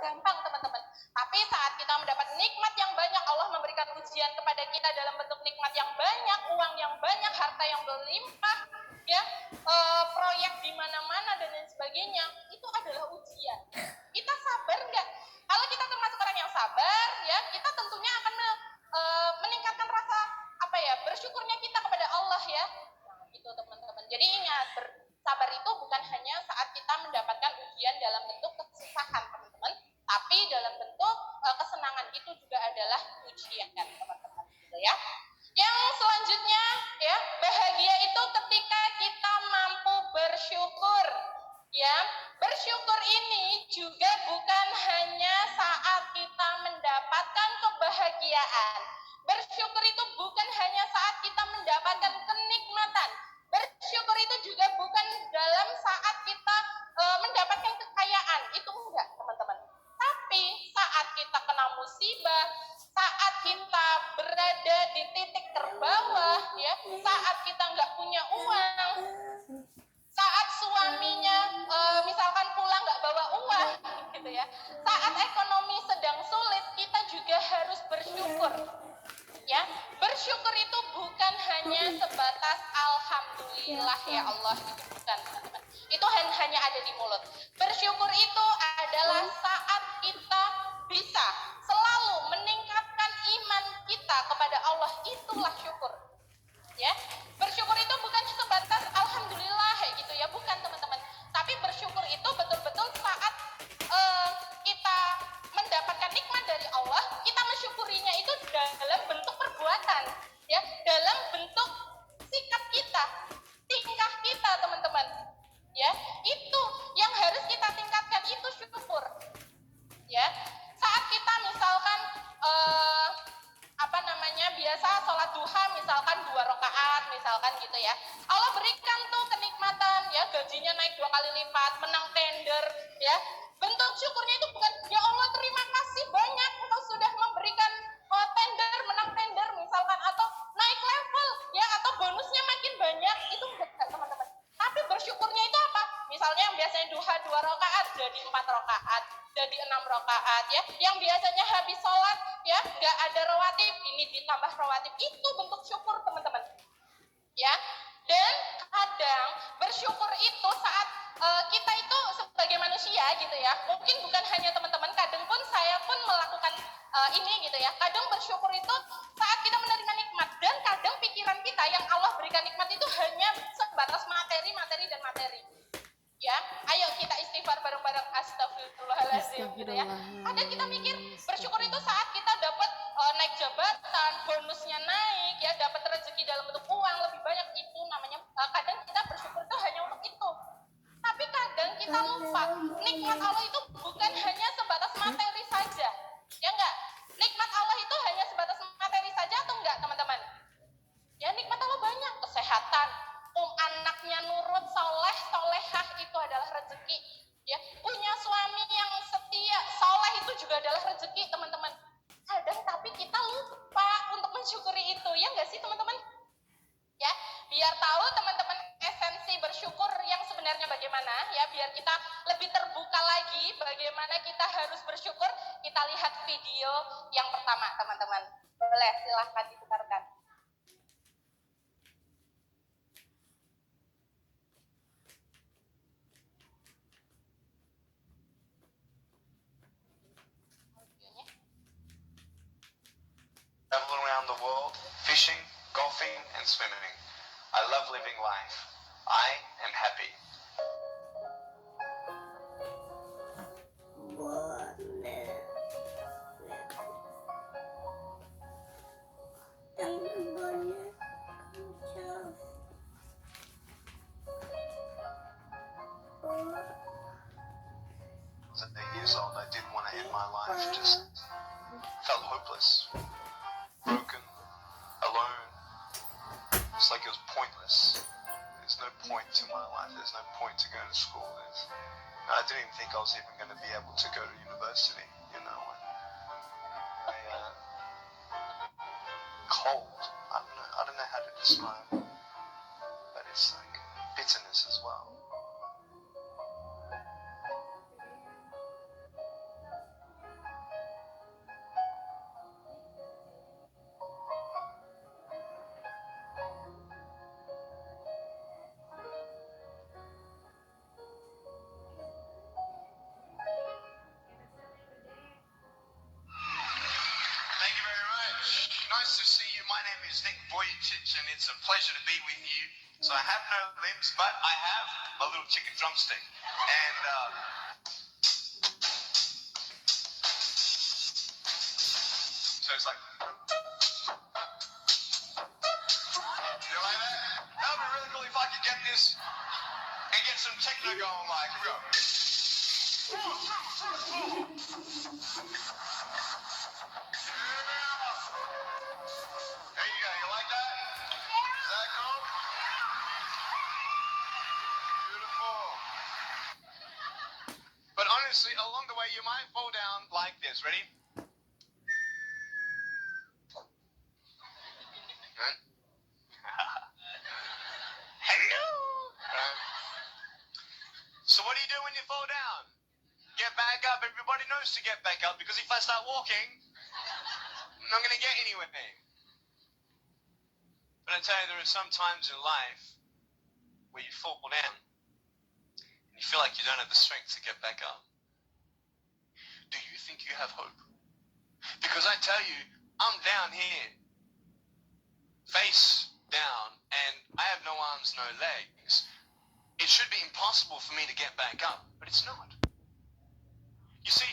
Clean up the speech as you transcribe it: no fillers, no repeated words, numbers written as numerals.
gampang teman-teman. Tapi saat kita mendapat nikmat yang banyak, Allah memberikan ujian kepada kita dalam bentuk nikmat yang banyak, uang yang banyak, harta yang berlimpah, ya, proyek di mana-mana dan lain sebagainya, itu adalah ujian. Kita sabar nggak? Kalau kita termasuk orang yang sabar, ya, kita tentunya akan meningkatkan rasa bersyukurnya kita kepada Allah, ya. Nah, gitu teman-teman. Jadi ingat, sabar itu bukan hanya saat kita mendapatkan ujian dalam bentuk kesusahan, teman-teman, tapi dalam bentuk kesenangan itu juga adalah ujian, teman-teman, gitu ya. Yang selanjutnya, ya, bahagia itu ketika kita mampu bersyukur. Ya, bersyukur ini juga bukan hanya saat kita mendapatkan kebahagiaan. Bersyukur itu bukan hanya saat kita mendapatkan kenikmatan. Bersyukur itu juga bukan dalam saat kita mendapatkan kekayaan. Itu enggak, teman-teman. Tapi saat kita kena musibah, saat kita berada di titik terbawah, ya, saat kita nggak punya uang, saat suaminya misalkan pulang nggak bawa uang, gitu ya, saat ekonomi sedang sulit, kita juga harus bersyukur. Ya, bersyukur itu bukan hanya sebatas alhamdulillah ya Allah, itu bukan, teman-teman. Itu hanya ada di mulut. Bersyukur itu adalah saat kita bisa selalu meningkatkan iman kita kepada Allah, itulah syukur. Ya, bersyukur itu bukan sebatas alhamdulillah gitu ya, bukan, teman-teman. Tapi bersyukur itu betul-betul saat kita mendapatkan nikmat dari Allah, kita mensyukurinya itu dalam bentuk perbuatan, ya, dalam bentuk sikap kita, tingkah kita, teman-teman. Ya, itu yang harus kita tingkatkan, itu syukur. Ya, saat kita misalkan biasa sholat duha misalkan 2 rakaat misalkan gitu ya, Allah berikan tuh kenikmatan, ya, gajinya naik 2 kali lipat, menang tender, ya, bentuk syukurnya itu bukan ya Allah terima kasih banyak engkau sudah memberikan tender, menang tender misalkan, atau naik level, ya, atau bonusnya makin banyak, itu enggak, teman-teman. Tapi bersyukurnya itu apa? Misalnya yang biasanya duha 2 rakaat jadi 4 rakaat, jadi 6 rakaat, ya. Yang biasanya habis sholat, ya, nggak ada rawatib, ini ditambah rawatib, itu bentuk syukur, teman-teman. Ya, dan kadang bersyukur itu saat kita itu sebagai manusia gitu ya, mungkin bukan hanya teman-teman, kadang pun saya pun melakukan ini gitu ya. Kadang bersyukur itu saat kita menerima nikmat, dan kadang pikiran kita yang Allah berikan nikmat itu hanya sebatas materi dan materi. Ya, ayo kita istighfar bareng-bareng, astagfirullahaladzim gitu ya. Kadang kita mikir bersyukur itu saat kita dapat naik jabatan, bonusnya naik, ya, dapat rezeki dalam bentuk uang lebih banyak, itu namanya kadang kita bersyukur itu hanya untuk itu. Tapi kadang kita lupa nikmat Allah itu bukan hanya sebatas materi saja, ya enggak? Nikmat Allah itu hanya sebatas materi saja atau enggak, teman-teman? Ya, nikmat Allah banyak, kesehatan, anaknya nurut, soleh, solehah, itu adalah rezeki. Ya, punya suami yang setia, soleh, itu juga adalah rezeki, teman-teman. Kadang tapi kita lupa untuk mensyukuri itu, ya nggak sih, teman-teman? Ya, biar tahu teman-teman esensi bersyukur yang sebenarnya bagaimana, ya, biar kita lebih terbuka lagi bagaimana kita harus bersyukur, kita lihat video yang pertama, teman-teman. Boleh, silahkan diputarkan. Travel around the world, fishing, golfing, and swimming. I love living life. I am happy. I was 8 years old. I didn't want to end my life. Just felt hopeless. Broken, alone. It's like it was pointless. There's no point to my life. There's no point to going to school. I didn't even think I was even going to be able to go to university, you know. Cold. I don't know how to describe it, but it's like bitterness as well. it's a pleasure to be with you. So I have no limbs, but I have a little chicken drumstick. And so it's like, you like that? That would be really cool if I could get this and get some techno going, like, here we go. There you go, you like that? Is that cool? Beautiful. But honestly, along the way, you might fall down like this. Ready? Right? Hello. Right. So what do you do when you fall down? Get back up. Everybody knows to get back up because if I start walking, I'm not going to get anywhere. But I tell you, there are some times in life where you fall down and you feel like you don't have the strength to get back up. Do you think you have hope? Because I tell you, I'm down here, face down, and I have no arms, no legs. It should be impossible for me to get back up, but it's not. You see,